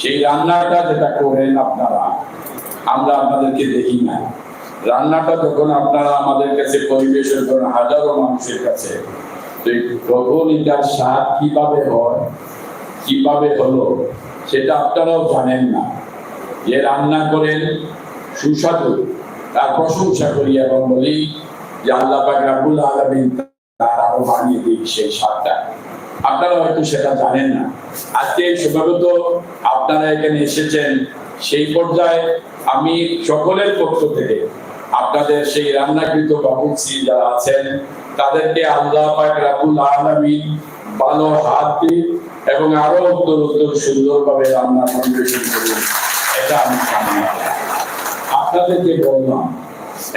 সেই রান্নাটা যেটা করেন আপনারা, আমরা আপনাদেরকে দেখি না। রান্নাটা যখন আপনারা আমাদের কাছে পরিবেশন করেন হাজারো মানুষের কাছে, তখন এটার স্বাদ কিভাবে হয়, কিভাবে হলো, সেটা আপনারাও জানেন না। যে রান্না করেন সুস্বাদু, তার প্রশংসা করি এবং বলি যে আল্লাহ পাক রব্বুল আলামিন তার আরো বানিয়ে দিক সেই স্বাদটা। আপনারা হয়তো সেটা জানেন না। আজকে সম্ভবত আপনারা এখানে এসেছেন, সেই পর্যায়ে আমি সকলের পক্ষ থেকে আপনাদের সেই রান্নাকৃত বাবুর্চি যারা আছেন তাদেরকে আল্লাহ পাক রব্বুল আলামিন ভালো হাত দিন এবং আরো উত্তর সুন্দরভাবে রান্না পরিবেশন করুন, এটা আমি কামনা করি। আপনাদেরকে বললাম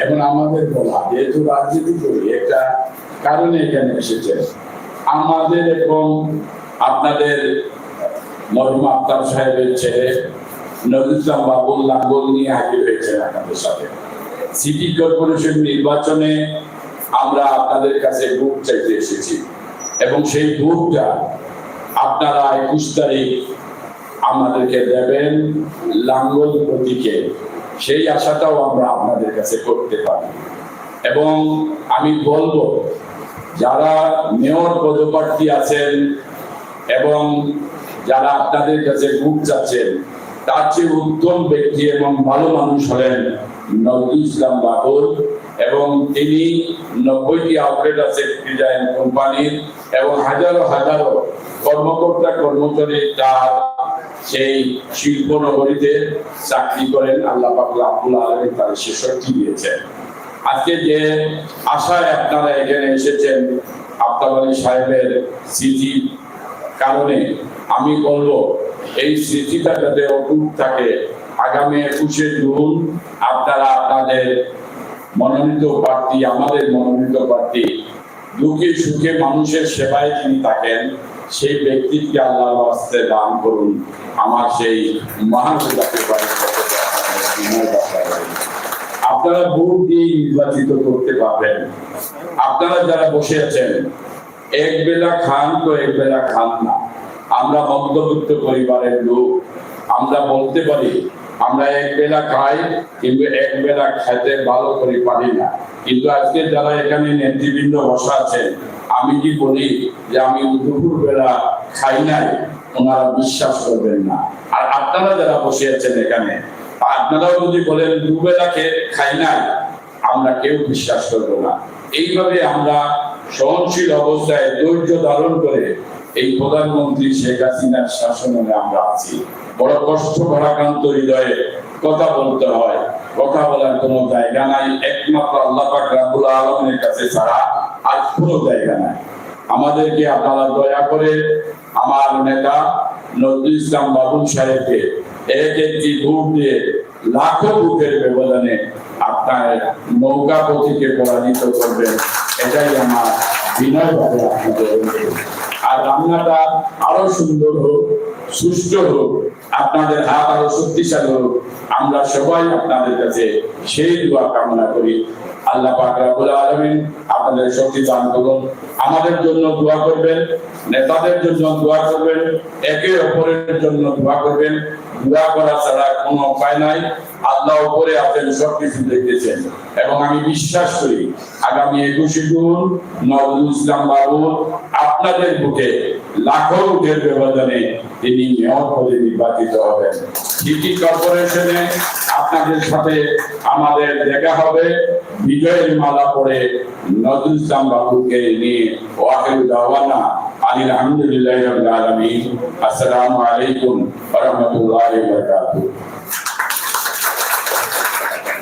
এবং আমাদের বলা, যেহেতু রাজনীতি করি একটা কারণে এখানে এসেছে, আমাদের এবং আপনাদের মরহুম আফতাব সাহেবের ছেলে নজরুল ইসলাম বাবুল লাঙ্গল নিয়ে হাজির হয়েছেন আপনাদের সাথে। সিটি কর্পোরেশন নির্বাচনে আমরা আপনাদের কাছে ভোট চাইতে এসেছি এবং সেই ভোটটা আপনারা 21 তারিখ আমাদেরকে দেবেন লাঙ্গল প্রতীকে, সেই আশাটাও আমরা আপনাদের কাছে করতে পারি। এবং আমি বলবো যারা মেয়র পদপ্রার্থী আছেন এবং যারা আপনাদের কাছে ভোট চাচ্ছেন, তার চেয়ে উত্তম ব্যক্তি এবং ভালো মানুষ হলেন নজরুল ইসলাম বাবুল, এবং তিনি 90টি আউটলেট আছে ডিজাইন কোম্পানির এবং হাজারো হাজারো কর্মকর্তা কর্মচারী তার সেই শিল্পনগরীতে চাকরি করেন। আল্লাহ পাক রব্বুল আলামিন তার সে শক্তি দিয়েছেন। আজকে যে আশায় আপনারা এখানে এসেছেন আফতাব আলী সাহেবের স্মৃতির কারণে, আমি বলবো এই স্মৃতিটা যাতে অটুট থাকে। আগামী 21শে জুন আপনারা আপনাদের মনোনীত প্রার্থী, আমাদের মনোনীত প্রার্থী, দুঃখে সুখে মানুষের সেবায় যিনি থাকেন সেই ব্যক্তিকে আল্লাহর রাস্তে দান করুন। আমার সেই মহানতাকে আপনারা ভোট দিয়ে নির্বাচিত করতে পারবেন। আপনারা যারা বসে আছেন, এক বেলা খান তো এক বেলা খান না। আমরা মধ্যবিত্ত পরিবারের লোক, আমরা বলতে পারি আমরা এক বেলা খাই, কিন্তু এক বেলা খেতে ভালো করে পারি না। কিন্তু আজকে যারা এখানে নেতৃবৃন্দ বসা আছেন, আমি কি বলি যে আমি দুপুর বেলা খাই নাই, ওনারা বিশ্বাস করবেন না। আর আপনারা যারা বসে আছেন এখানে, আপনারাও যদি বলেন দুবেলা খাই নাই, আমরা কেউ বিশ্বাস করবো না। এইভাবে আমরা সহনশীল অবস্থায় ধৈর্য ধারণ করে এই প্রধানমন্ত্রী শেখ হাসিনার শাসনে আমরা আছি। বড় কষ্ট ভারাক্রান্ত হৃদয়ে কথা বলতে হয়, কথা বলার কোনো জায়গা নাই, একমাত্র আল্লাহ পাক রব্বুল আলামিনের কাছে ছাড়া আর কোনো জায়গা নাই। আমাদেরকে আপনারা দয়া করে আমার নেতা নজরুল ইসলাম বাবুল সাহেবকে একটি ভোট দিয়ে লাখো ভোটের ব্যবধানে আপনার নৌকা প্রতীকে পরাজিত করবেন, এটাই আমার বিনয়ভাবে আপনাদের। আর রান্নাটা আরো সুন্দর হোক, সুষ্ঠু হোক, আপনাদের হাত আরো শক্তিশালী হোক, আমরা সবাই আপনাদের কাছে সেই দোয়া কামনা করি। আল্লাহ পাক রব্বুল আলামিন আপনাদের শক্তি দান করুন। আমাদের জন্য দোয়া করবেন, নেতাদের জন্য দোয়া করবেন, একে অপরের জন্য দোয়া করবেন। দোয়া করা ছাড়া কোনো উপায় নাই। আল্লাহ উপরে আছেন, সবকিছু দেখতেছেন। এবং আমি বিশ্বাস করি আগামী 21শে জুন নজরুল ইসলাম বাবুল আপনাদের বুকে লাখো ভোটের ব্যবধানে তিনি মেয়র পদে নির্বাচিত হবেন। সিটি কর্পোরেশনে আপনাদের সাথে আমাদের দেখা হবে। বিজয়ের মালা পরে নজরুল ইসলাম বাবুকে নিয়ে ওয়াকিল দাওয়ানা আলহামদুলিল্লাহি রাব্বিল আলামিন। আসসালামু আলাইকুম ওয়া রাহমাতুল্লাহি ওয়া বারাকাতুহু।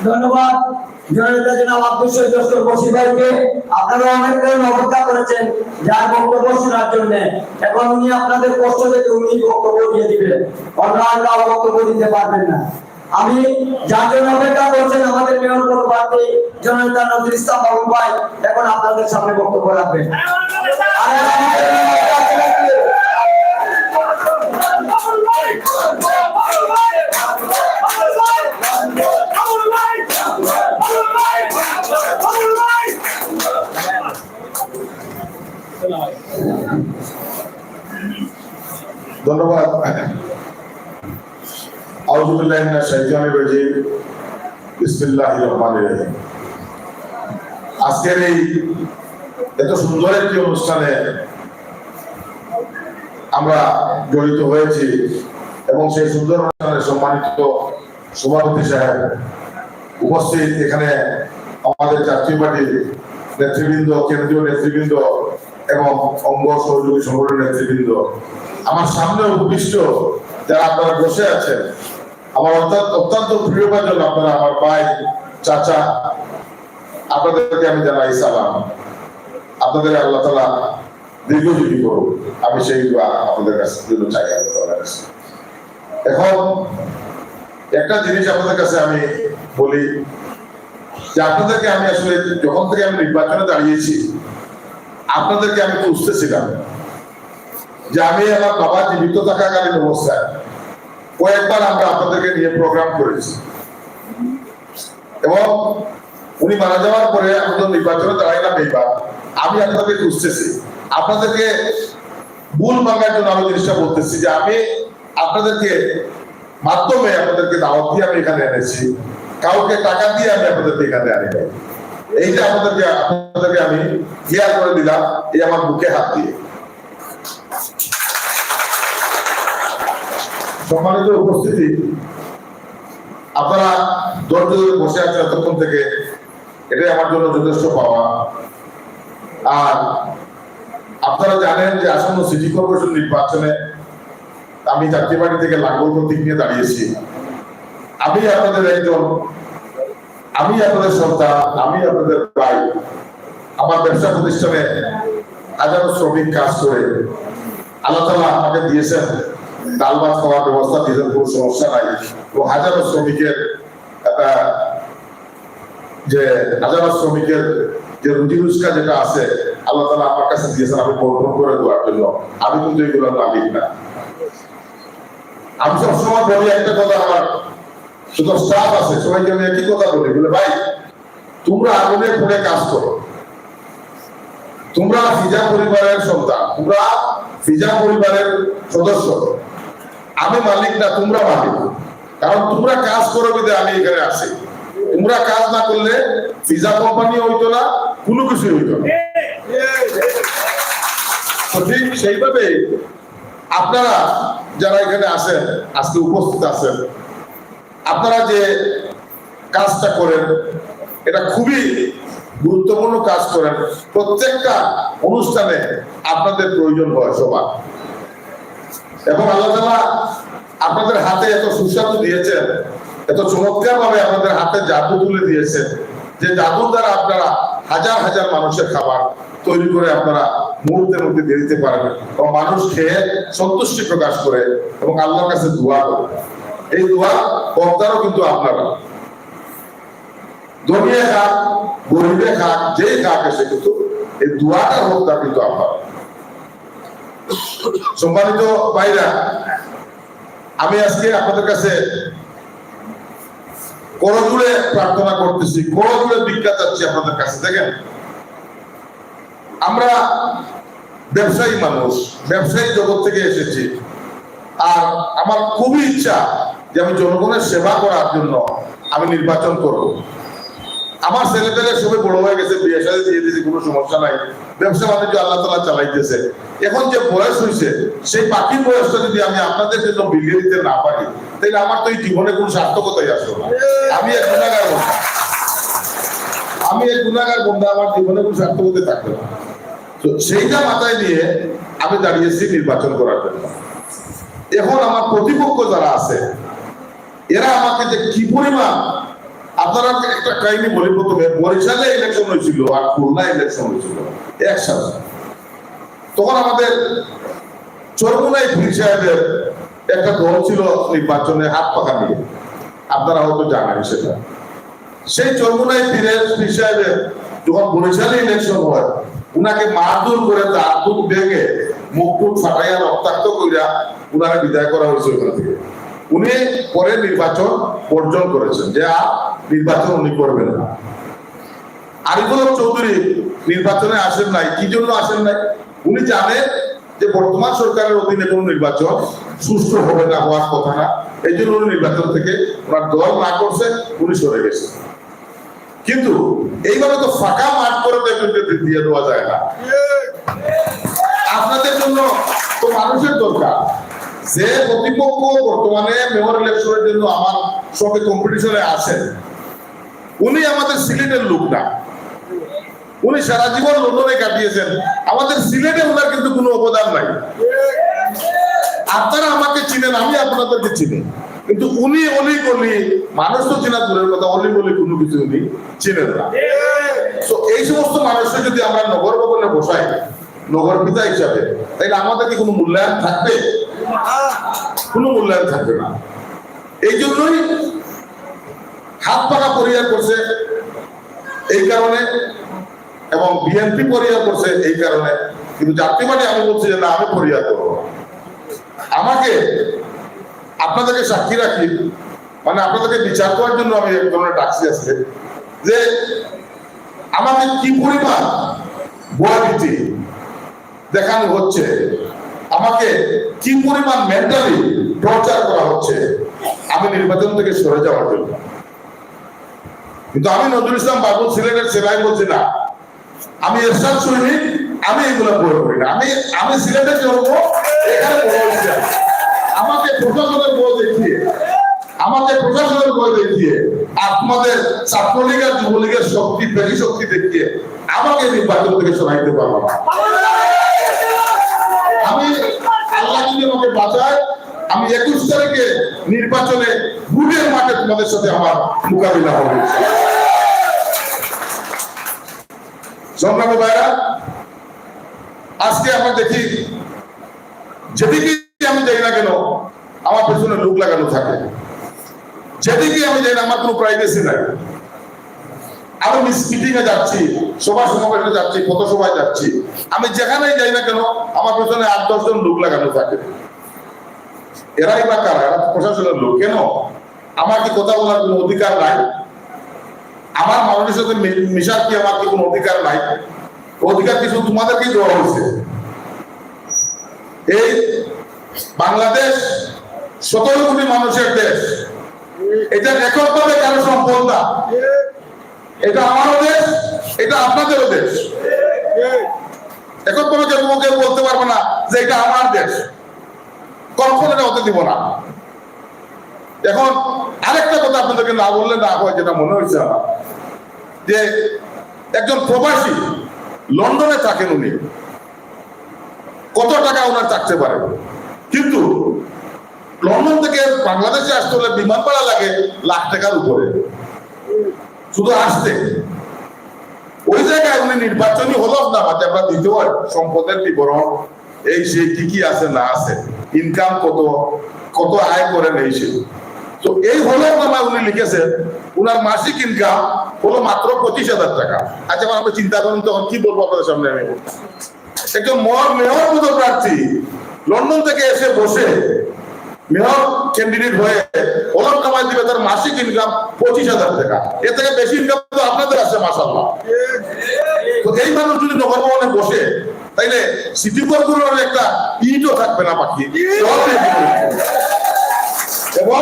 ধন্যবাদ জননেতা জনাব আব্দুল শহীদ ডক্টর বশির ভাইকে। আপনারা অনেকক্ষণ অপেক্ষা করেছেন যার বক্তব্য শোনার জন্য। এখন উনি আপনাদের কষ্ট থেকে উনি বক্তব্য দিয়ে দিবেন, অন্যরা বক্তব্য দিতে পারবেন না। আমি যার জন্য অপেক্ষা করছেন আমাদের মেয়র পদপ্রার্থী জননেতা নজরুল ইসলাম বাবুল ভাই এখন আপনাদের সামনে বক্তব্য রাখবেন। ধন্যবাদ আউযু বিল্লাহি মিনাশ শাইতানির রাজিম। বিসমিল্লাহির রহমানির রহিম। আজকের এই এত সুন্দর একটি অনুষ্ঠানে আমরা জড়িত হয়েছি এবং সেই সুন্দর অনুষ্ঠানে সম্মানিত সভাপতি সাহেব উপস্থিত, এখানে আমাদের জাতীয় পার্টির নেতৃবৃন্দ, কেন্দ্রীয় নেতৃবৃন্দ এবং অঙ্গ সহযোগী সংগঠনের নেতৃবৃন্দ, আমার সামনে উপবিষ্ট যারা আপনারা বসে আছেন, আমার অত্যন্ত প্রিয়ভাজন আপনারা, আমার ভাই, চাচা, আপনাদেরকে আমি জানাই সালাম। আপনাদের আল্লাহ তাআলা দীর্ঘজীবী করুন, আমি সেই দোয়া আপনাদের কাছে জন্য চাই আল্লাহ তাআলার কাছে। এখন একটা জিনিস আপনাদের কাছে আমি বলি যে আপনাদেরকে আমি আসলে যখন থেকে আমি নির্বাচনে দাঁড়িয়েছি আপনাদেরকে আমি খুঁজতেছিলাম যে আমি আমার বাবা জীবিত থাকাকালীন অবস্থায় কয়েকবার আমরা আপনাদেরকে নিয়ে প্রোগ্রাম করেছি এবং উনি মারা যাওয়ার পরে আমাদের নির্বাচনে দাঁড়াইলাম। এইবার আমি আপনাদের খুঁজতেছি, আপনাদেরকে ভুল ভাঙার জন্য আমি জিনিসটা বলতেছি যে আমি আপনাদেরকে মাধ্যমে আপনাদেরকে দাওয়াত দিয়ে আমি এখানে এনেছি, কাউকে টাকা দিয়ে আমি আপনাদেরকে এখানে আনি নাই। এইটা আপনাদেরকে আমি ক্লিয়ার করে দিলাম এই আমার বুকে হাত দিয়ে। সম্মানিত উপস্থিতি, আপনারা ধৈর্য ধরে বসে আছেন এতক্ষণ থেকে, এটাই আমার জন্য যথেষ্ট পাওয়া। আর আপনারা জানেন যে আসন্ন সিটি কর্পোরেশন নির্বাচনে আমি জাতীয় পার্টি থেকে লাঙ্গল প্রতীক নিয়ে দাঁড়িয়েছি। আমি আপনাদের একজন, আমি আপনাদের সন্তান, আমি আপনাদের ভাই। আমার ব্যবসা প্রতিষ্ঠানে হাজারো শ্রমিক কাজ করে আল্লাহ তাআলা আমাকে দিয়েছেন, ডাল ভাত খাওয়ার ব্যবস্থা দিয়েছেন, কোনো সমস্যা নাই। এবং হাজারো শ্রমিকের যে রুজি রোজগার যেটা আছে আল্লাহ তাআলা আমার কাছে দিয়েছেন, আমি বর্ধন করে দেওয়ার জন্য। আমি কিন্তু এগুলোর মালিক না। আমি সবসময় বলি একটা কথা, আমার শুধু স্টাফ আছে সবাইকে আমি একই কথা বলি, বলে ভাই তোমরা আগুনে পড়ে কাজ করো, তোমরা ফিজা পরিবারের সন্তান, তোমরা ফিজা পরিবারের সদস্য, আমি মালিক না, তোমরা মালিক। কারণ তোমরা কাজ করো বিধায় আমি এখানে আছি। তোমরা কাজ না করলে ফিজা কোম্পানি হইতো না, কোনো কিছু হইতো না। ঠিক সেইভাবে আপনারা যারা এখানে আছেন, আজকে উপস্থিত আছেন, আপনারা যে কাজটা করেন এটা খুবই গুরুত্বপূর্ণ কাজ করেন। প্রত্যেকটা অনুষ্ঠানে আপনাদের প্রয়োজন হয় সবার, এবং আল্লাহ তাআলা আপনাদের হাতে এত সুস্বাদু দিয়েছেন, এত চমৎকার ভাবে আপনাদের হাতে জাদু তুলে দিয়েছেন, যে জাদুর দ্বারা আপনারা হাজার হাজার মানুষের খাবার তৈরি করে আপনারা মুহূর্তের মধ্যে দিয়ে দিতে পারেন এবং মানুষ খেয়ে সন্তুষ্টি প্রকাশ করে এবং আল্লাহর কাছে দোয়া করে। এই দোয়া কর্তারও কিন্তু আপনারা, ধনিয়া খাক, গরিবে খাক, যেই খাক এসে কিন্তু এই দোয়াটার হত্যা কিন্তু আপনারা। সম্মানিত ভাইরা, আমি আজকে আপনাদের কাছে করজোড়ে প্রার্থনা করতেছি, করজোড়ে ভিক্ষা চাচ্ছি আপনাদের কাছে। দেখেন, আমরা ব্যবসায়ী মানুষ, ব্যবসায়ী জগৎ থেকে এসেছি, আর আমার খুবই ইচ্ছা যে আমি জনগণের সেবা করার জন্য আমি নির্বাচন করব। আমার ছেলেপেলে সবাই বড় হয়ে গেছে, বিয়ে শাদী দিয়ে দিয়েছে, কোনো সমস্যা নাই, ব্যবসা বাণিজ্য আল্লাহ তাআলা চালাইতেছে। এখন যে বয়স হয়েছে, সেই বাকি বয়সটা যদি আমি আপনাদের জন্য বিলিয়ে দিতে না পারি, তাহলে আমার তো এই জীবনে কোনো সার্থকতাই আসবে না। আমি এক গুনাহগার বন্ধা, আমার জীবনে কোনো সার্থকতা থাকবে না। তো সেইটা মাথায় নিয়ে আমি দাঁড়িয়েছি নির্বাচন করার জন্য। এখন আমার প্রতিপক্ষ যারা আছে, এরা আমাকে যে কি পরিমাণ, আপনারা একটা কাহিনী বলি। প্রথমে বরিশালে ইলেকশন হয়েছিল আর খুলনা ইলেকশন হয়েছিল একসাথে। তখন আমাদের চরমুনাই পীর সাহেবের একটা দল ছিল নির্বাচনে হাত পাখা নিয়ে, আপনারা হয়তো জানেন সেটা। সেই চরমুনাই পীর সাহেবের যখন বরিশালে ইলেকশন হয়, উনাকে মারধর করে দাঁত দুধ ভেঙে মুখ টুক ফাটাইয়া রক্তাক্ত করিয়া উনাকে বিদায় করা হয়েছে ওখান থেকে। উনি পরে নির্বাচন বর্জন করেছেন, যে আর নির্বাচন উনি করবেন না। আরিফুল হক চৌধুরী নির্বাচনে আসেন নাই। কি জন্য আসেন নাই? উনি জানেন যে বর্তমান সরকারের অধীনে কোনো নির্বাচন সুষ্ঠু হবে না, হওয়ার কথা না, এই জন্য উনি নির্বাচন থেকে ওনার দল না করছে, উনি সরে গেছে। কিন্তু এইভাবে তো ফাঁকা মাঠ করে দিয়ে দেওয়া যায় না। আপনাদের জন্য তো মানুষের দরকার। যে প্রতিপক্ষ বর্তমানে মেয়র ইলেকশনের জন্য আমার সঙ্গে কম্পিটিশনে আছেন, উনি আমাদের সিলেটের লোক না, উনি সারা জীবন লন্ডনে কাটিয়েছেন, আমাদের সিলেটে ওনার কিন্তু কোনো অবদান নাই। আপনারা আমাকে চিনেন, আমি আপনাদেরকে চিনি, কিন্তু উনি অলি গলি মানুষ তো চেনা দূরের কথা, অলি গলি কোনো কিছু উনি চিনেন না। তো এই সমস্ত মানুষকে যদি আমরা নগর ভবনে বসাই নগর পিতা হিসাবে, তাইলে আমাদের কি কোনো মূল্যায়ন থাকবে? কোনো মূল্যায়ন থাকবে না। এই জন্যই হাত পাকা পরিহার করছে এই কারণে, এবং বিএনপি পরিহার করছে এই কারণে, কিন্তু জাতীয় পার্টি আমি বলছি যে না, আমি পরিহার করবো। আমাকে আপনাদেরকে সাক্ষী রাখি, মানে আপনাদেরকে বিচার করার জন্য আমি এক ধরনের ডাকছি আজকে, যে আমাকে কি পরিমাণ ভয়াবৃত্তি দেখানো হচ্ছে, আমাকে কি পরিমাণ মেন্টালি টর্চার করা হচ্ছে আমি নির্বাচন থেকে সরে যাওয়ার জন্য। কিন্তু আমি নজরুল ইসলাম বাবু সিলেটের সেলাই বলছি না, আমি এরশাদ সৈনিক, আমি এগুলো বই করি না। আমি সিলেটে জন্ম, এখানে বড় হয়েছি। আমাকে প্রশাসনের বই দেখিয়ে আপনাদের ছাত্রলীগের যুবলীগের শক্তি, পেশি শক্তি দেখিয়ে আমাকে নির্বাচন থেকে সরাইতে পারবো না। আমি আল্লাহ যদি আমাকে বাঁচায়, আমি 21 তারিখে নির্বাচনে ভোটের মাঠে তোমাদের সাথে আমার মোকাবিলা হবে। সংগ্রামী ভাইরা, আজকে আমরা দেখি যেদিকে আমি যাই না কেন আমার পেছনে লোক লাগানো থাকে, যেদিকে আমি যাই না আমার কোনো প্রাইভেসি নাই। আমি মিটিং এ যাচ্ছি, সভা সমাবেশে যাচ্ছি, পথসভায় যাচ্ছি, আমি যেখানেই যাই না কেন আমার পেছনে 8-10 জন লোক লাগানো থাকে। এরাই বা কারা? এরা প্রশাসনের লোক। কেন? আমার কি কথা বলার কোনো অধিকার নাই? আমার মানুষের সাথে মিশার কি আমার কি কোনো অধিকার নাই? অধিকার কিছু তোমাদেরকে দেওয়া হয়েছে। এই বাংলাদেশ 17 কোটি মানুষের দেশ, এটা এককভাবে কারো সম্পদ না। এটা আমারও দেশ, এটা আপনাদেরও দেশ। এককভাবে কেউ বলতে পারবে না যে এটা আমার দেশ, কখনো এটা হতে দিব না। এখন আরেকটা কথা আপনাদেরকে না বললে না হয়, যেটা মনে হয়েছে আমার, যে একজন প্রবাসী লন্ডনে থাকেন, উনি কত টাকা ওনার থাকতে পারে, কিন্তু লন্ডন থেকে বাংলাদেশে আসতে হলে বিমান ভাড়া লাগে লাখ টাকার উপরে শুধু আসতে। ওই জায়গায় উনি নির্বাচনী হলফনামাতে আমরা দিতে হয় সম্পদের বিবরণ, এই সে কি কি আছে না আছে, ইনকাম কত আয় করেন এই সে। তো এই হলফনামায় উনি লিখেছেন উনার মাসিক ইনকাম হলো মাত্র 25,000 টাকা। আচ্ছা, আপনি চিন্তা করেন তখন কি বলবো আপনাদের সামনে। আমি একজন মেয়র পদপ্রার্থী লন্ডন থেকে এসে বসে মেয়র ক্যান্ডিডেট হয়ে হলফনামায় দিবে তার মাসিক ইনকাম 25,000 টাকা। এর থেকে বেশি ইনকাম তো আপনাদের আছে মাশাআল্লাহ। তো এই মানুষ যদি নগর ভবনে বসে, তাইলে সিটি কর্পোরেশনের একটা ইটও থাকবে না বাকি। এবং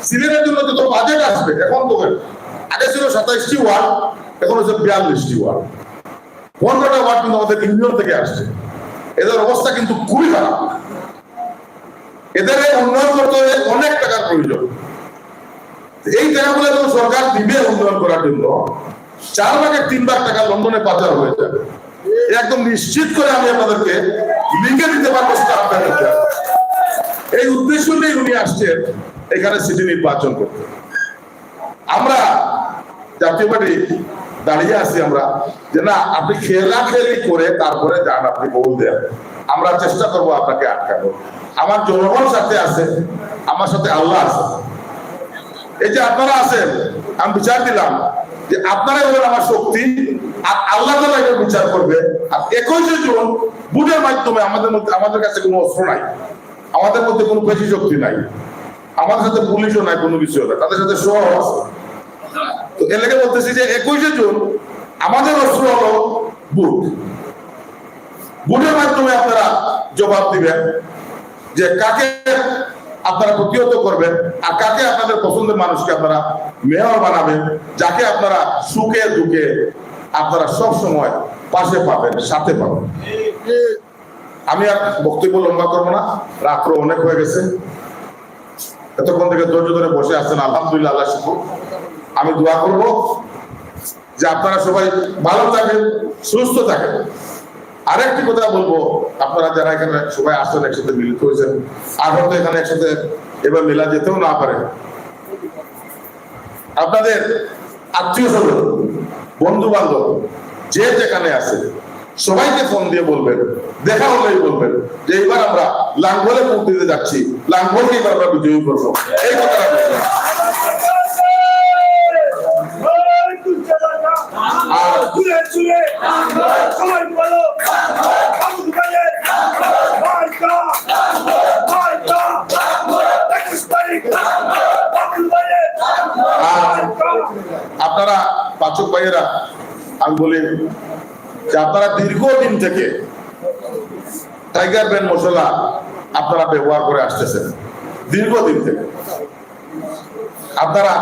সিলেটের জন্য যত বাজেট আসবে, এখন তো আগে ছিল 27টি ওয়ার্ড, এখন হচ্ছে 42টি ওয়ার্ড, 15টা ওয়ার্ড কিন্তু আমাদের ইউনিয়ন থেকে আসছে। এদের অবস্থা কিন্তু খুবই খারাপ। এদের উন্নয়ন করতে হলে অনেক টাকার প্রয়োজন। এই টাকাগুলো যখন সরকার দিবে উন্নয়ন করার জন্য, 4 ভাগের 3 ভাগ টাকা লন্ডনে পাচার হয়ে যাবে। একদম নিশ্চিত করে আমি আপনাদেরকে লিখে দিতে পারবো। এই উদ্দেশ্য নিয়ে উনি আসছেন এখানে সিটি নির্বাচন করতে। আমরা জাতীয় পার্টি দাঁড়িয়ে আছি আমরা, যে না, আপনি খেলাখেলি করে তারপরে যান, আপনি ভোট দেন, আমরা চেষ্টা করবো আপনাকে আটকানো। আমার জনগণ সাথে আছে, আমার সাথে আল্লাহ আছে। এই যে আপনারা আছেন, আমি বিচার দিলাম যে আপনারাই হলেন আমার শক্তি, আর আল্লাহ তাআলা এটা বিচার করবে। আর 21 জুন ভোটের মাধ্যমে আমাদের কাছে কোনো অস্ত্র নাই, আমাদের মধ্যে কোনো পেশি শক্তি নাই, আমাদের সাথে পুলিশও নাই, কোনো কিছু নাই, তাদের সাথে সব আছে। তো এলাকা বলতেছি যে 21 জুন আমাদের অস্ত্র হলো ভোট। ভোটের মাধ্যমে আপনারা জবাব দিবেন যে কাকে আপনারা প্রতিহত করবেন আর কাকে আপনাদের পছন্দের মানুষকে আপনারা মেয়র বানাবেন, যাকে আপনারা সুখে দুঃখে আপনারা সব সময় পাশে পাবেন, সাথে পাবেন। আমি আর বক্তব্য লম্বা করবো না, রাত্র অনেক হয়ে গেছে। এতক্ষণ থেকে ধৈর্য ধরে বসে আছেন, আলহামদুলিল্লাহ, আল্লাহ শুকর। আমি দোয়া করব যে আপনারা সবাই ভালো থাকেন, সুস্থ থাকেন। আরেকটি কথা বলবো, আপনারা যারা এখানে সবাই আসছেন, একসাথে মিলিত হয়েছেন, আর হয়তো এখানে একসাথে এবার মেলা যেতেও না পারে, আপনাদের আত্মীয় স্বজন, বন্ধু বান্ধব যে যেখানে আছে সবাইকে ফোন দিয়ে বলবেন, দেখা হলেই বলবেন যে এইবার আমরা লাঙ্গলে ভোট দিতে যাচ্ছি, লাঙ্গলকে এবার আমরা বিজয়ী করবো, এই কথাটা বলবেন। আপনারা পাচক ভাইয়েরা, আমি বলি যে আপনারা দীর্ঘদিন থেকে টাইগার ব্র্যান্ড মশলা আপনারা ব্যবহার করে আসতেছেন, দীর্ঘদিন থেকে। আপনারা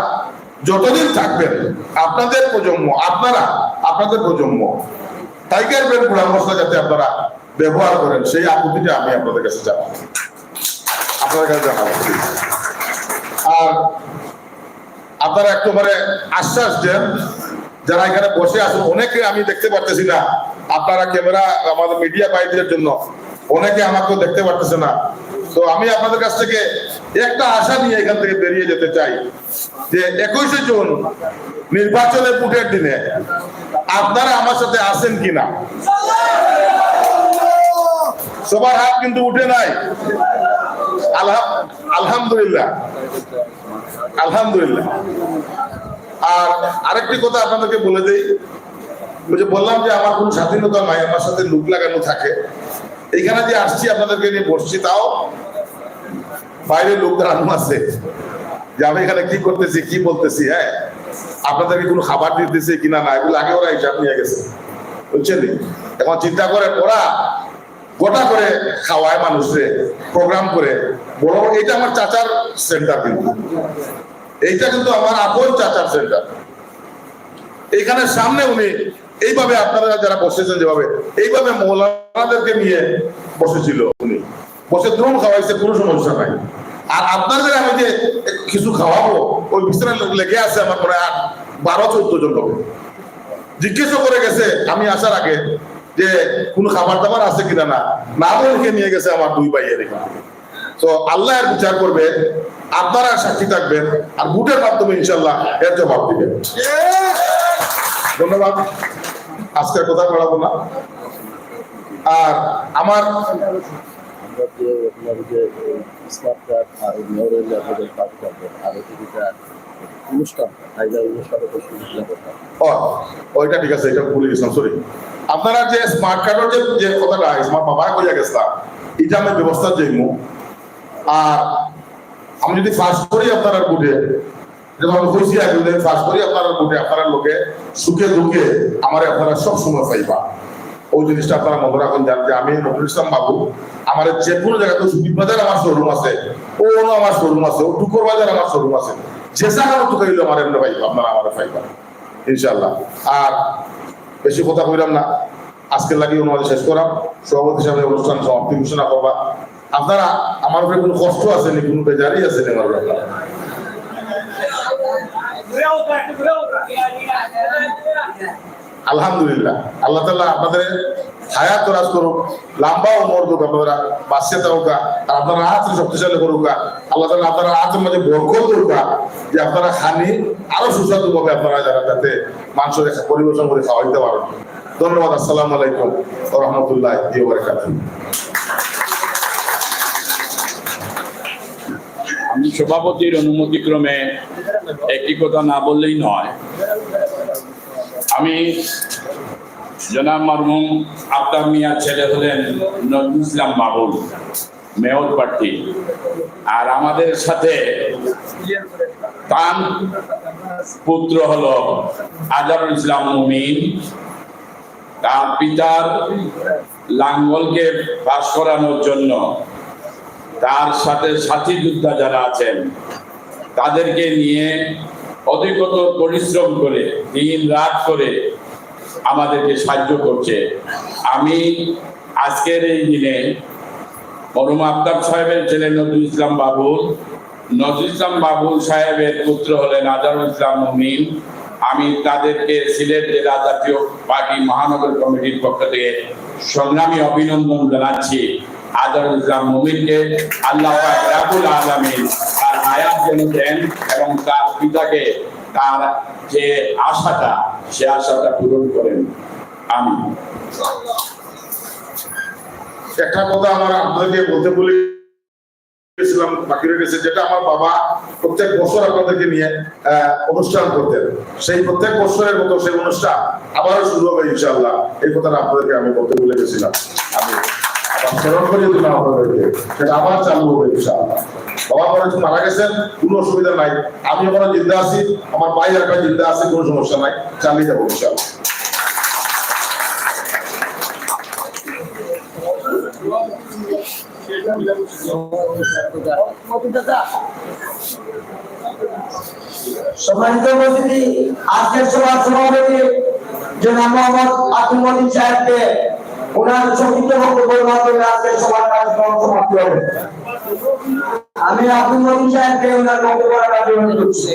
যতদিন থাকবেন, আপনাদের প্রজন্ম, আপনাদের প্রজন্ম টাইগার ব্র্যান্ড গুঁড়া মশলা যাতে আপনারা ব্যবহার করেন, সেই আকুতিটা আমি আপনাদের কাছে জানাবো, আপনাদের কাছে জানাবো। আর আপনারা একেবারে আশ্বাস দেন, যারা এখানে বসে আছেন, অনেকে আমি দেখতে পারতেছি না, আপনারা ক্যামেরা, আমাদের মিডিয়া ভাইদের জন্য অনেকে আমাকেও দেখতে পারতেছে না। তো আমি আপনাদের কাছ থেকে একটা আশা নিয়ে এখান থেকে বেরিয়ে যেতে চাই যে 21শে জুন নির্বাচনের ভোটের দিনে আপনারা আমার সাথে আছেন কিনা। সবার হাত কিন্তু উঠে নাই, আলহামদুলিল্লাহ, আলহামদুলিল্লাহ। আর আরেকটি কথা আপনাদেরকে বলে দেই, বললাম যে আমার কোন স্বাধীনতা নাই, আমার সাথে লুক লাগানো থাকে। এইখানে যে আসছি আপনাদেরকে নিয়ে বসছি, তাও বাইরে লোক দাঁড়ানো আছে যে আমি এখানে কি করতেছি, কি বলতেছি। হ্যাঁ, আপনাদেরকে কোনো খাবার দিতেছে কিনা না, এগুলো আগে ওরা হিসাব নিয়ে গেছে, বুঝছেন। এখন চিন্তা করে ওরা গোটা করে খাওয়ায় মানুষে, প্রোগ্রাম করে। বড় এটা আমার চাচার সেন্টার, কিন্তু এইটা কিন্তু আমার আপন চাচার সেন্টার। এইখানে সামনে উনি এইভাবে, আপনারা যারা বসেছেন যেভাবে, এইভাবে মৌলানাদেরকে নিয়ে বসেছিল, উনি বসে দ্রুম খাওয়াইছে, কোনো সমস্যা নাই। আর আপনাদের আমি যে কিছু খাওয়াবো, ওই বিছানা লেগে আছে আমার মনে হয় 12-14 জন লোক। জিজ্ঞেস করে গেছে আমি আসার আগে যে কোনো খাবার দাবার আছে কিনা, না বলে নিয়ে গেছে আমার 2 ভাইয়ের এখানে। তো আল্লাহ এর বিচার করবে, আপনারা সাক্ষী থাকবেন, আর ভোটের মাধ্যমে ইনশাল্লাহ এর জবাব দিবেন। ধন্যবাদ, আজকের কথা বলাবো না। আর আমার ওইটা ঠিক আছে, এটা ভুলে গেছিলাম, সরি। আপনারা যে স্মার্ট কার্ডের যে কথাটা স্মার্ট বাবা কইয়া গেছিলাম, এটা আমি ব্যবস্থা যাইমু। আর আমি যদি ফার্স্ট করি আপনারা বুটে, যেমন হয়েছি আগে ফার্স্ট করি আপনারা বুটে, আপনারা লোকে সুখে দুঃখে আমার আপনারা সব সময় পাইবা। ওই জিনিসটা আপনারা মনে রাখুন, জান যে আমি নজরুল ইসলাম বাবু, আমার যে কোনো জায়গাতে সুদীপ বাজার আমার শোরুম আছে, ও আমার শোরুম আছে, ও টুকর বাজার আমার শোরুম আছে, যে জায়গায় টুকাইলে আমার এমনি পাইবা, আপনারা আমার পাইবা ইনশাল্লাহ। আর বেশি কথা কইলাম না, আজকের লাগে অনুবাদ শেষ করাম। সভাপতি সাহেব অনুষ্ঠান সমাপ্তি ঘোষণা করবা। আপনারা আমার উপরে কোনো কষ্ট আছে নি, কোনো বেজারি আছে নি আমার ব্যাপারে? আলহামদুলিল্লাহ, আল্লাহ তাআলা আপনাদের হায়াত দরাজ করুক, লম্বা উমর দুক, আপনারা বাঁচতে থাকুক, আর আপনারা হাত শক্তিশালী করুক। আল্লাহ তাআলা আপনারা হাতের মাঝে বরকত করুক, যে আপনারা খানি আরো সুস্বাদু ভাবে আপনারা যারা যাতে মাংস পরিবেশন করে খাওয়াইতে পারেন। ধন্যবাদ। আসসালামু আলাইকুম ওয়া রাহমাতুল্লাহি ওয়া বারাকাতুহু। আমি সভাপতির অনুমতিক্রমে একটি কথা না বললেই নয়। আমি জনাব মরহুম আফতাব মিয়ার ছেলে হলেন নজরুল ইসলাম বাবুল, মেয়র প্রার্থী। আর আমাদের সাথে তার পুত্র হলো আজহারুল ইসলাম মুমিন, তার পিতার লাঙ্গলকে পাশ করানোর জন্য তার সাথে সাথী যোদ্ধা যারা আছেন তাদেরকে নিয়ে অধিকতর পরিশ্রম করে দিন রাত করে আমাদেরকে সাহায্য করছে। আমি আজকের এই দিনে মরহুম আফতাব সাহেবের ছেলে নজরুল ইসলাম বাবুল, নজরুল ইসলাম বাবুল সাহেবের পুত্র হলেন আজহারুল ইসলাম মুমিন। আমি তাদেরকে সিলেট জেলা জাতীয় পার্টি মহানগর কমিটির পক্ষ থেকে সংগ্রামী অভিনন্দন জানাচ্ছি। আজহারুল ইসলাম মুমিনকে আল্লাহ পাক রব্বুল আলামিন তার হায়াত যেন দেন এবং তার পিতাকে তার যে আশাটা সে আশাটা পূরণ করেন। আমি একটা কথা আমার আপনাদেরকে বলতে বলেছিলাম বাকি রয়ে গেছে, যেটা আমার বাবা প্রত্যেক বছর আপনাদেরকে নিয়ে অনুষ্ঠান করতেন, সেই প্রত্যেক বছরের মতো সেই অনুষ্ঠান আবারও শুরু হবে ইনশাআল্লাহ। এই কথাটা আপনাদেরকে আমি বলতে বলে গেছিলাম, আমি আবার স্মরণ করিয়ে দিলাম আপনাদেরকে, সেটা আবার চালু হবে ইনশাআল্লাহ। বাবা পরে মারা গেছেন, কোনো অসুবিধা নাই, আমি এখনো জিন্দা আছি, আমার ভাই একটা জিন্দা আছে, কোনো সমস্যা নাই, চালিয়ে যাবো ইনশাআল্লাহ। সম্মানিত উপস্থিতি, আজকের সভার সভাপতি জনাব মোহাম্মদ আব্দুল সাহেবকে ওনার সংক্ষিপ্ত বক্তব্যের মাধ্যমে আজকের সভার কার্যক্রম সমাপ্তি হবে। আমি আব্দুল সাহেবকে ওনার বক্তব্য রাখার জন্য অনুরোধ করছি।